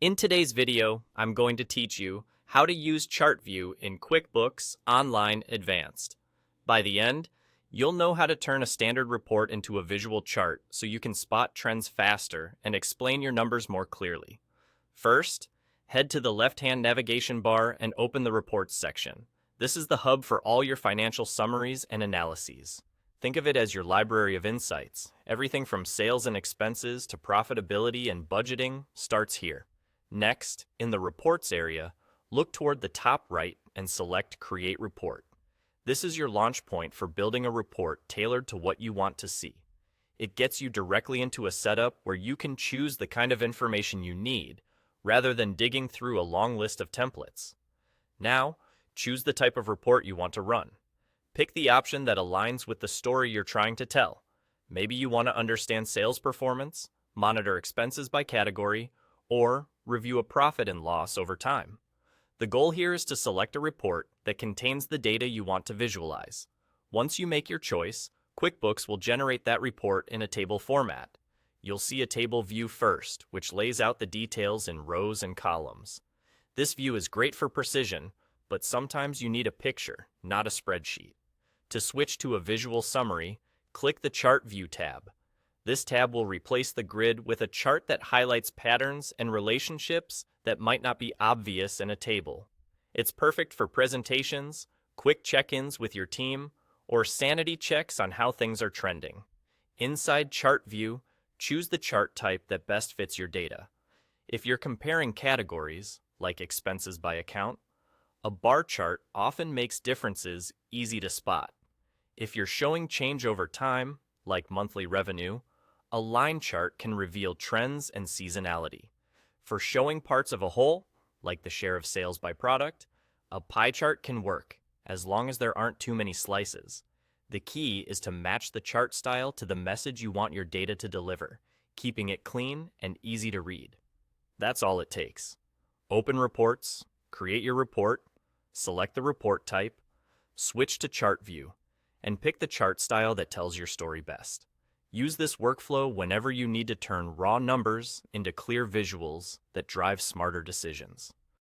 In today's video, I'm going to teach you how to use Chart View in QuickBooks Online Advanced. By the end, you'll know how to turn a standard report into a visual chart so you can spot trends faster and explain your numbers more clearly. First, head to the left-hand navigation bar and open the Reports section. This is the hub for all your financial summaries and analyses. Think of it as your library of insights. Everything from sales and expenses to profitability and budgeting starts here. Next, in the Reports area, look toward the top right and select Create Report. This is your launch point for building a report tailored to what you want to see. It gets you directly into a setup where you can choose the kind of information you need, rather than digging through a long list of templates. Now, choose the type of report you want to run. Pick the option that aligns with the story you're trying to tell. Maybe you want to understand sales performance, monitor expenses by category, or review a profit and loss over time. The goal here is to select a report that contains the data you want to visualize. Once you make your choice, QuickBooks will generate that report in a table format. You'll see a table view first, which lays out the details in rows and columns. This view is great for precision, but sometimes you need a picture, not a spreadsheet. To switch to a visual summary, click the Chart View tab. This tab will replace the grid with a chart that highlights patterns and relationships that might not be obvious in a table. It's perfect for presentations, quick check-ins with your team, or sanity checks on how things are trending. Inside Chart View, choose the chart type that best fits your data. If you're comparing categories, like expenses by account, a bar chart often makes differences easy to spot. If you're showing change over time, like monthly revenue, a line chart can reveal trends and seasonality. For showing parts of a whole, like the share of sales by product, a pie chart can work, as long as there aren't too many slices. The key is to match the chart style to the message you want your data to deliver, keeping it clean and easy to read. That's all it takes. Open Reports, create your report, select the report type, switch to Chart View, and pick the chart style that tells your story best. Use this workflow whenever you need to turn raw numbers into clear visuals that drive smarter decisions.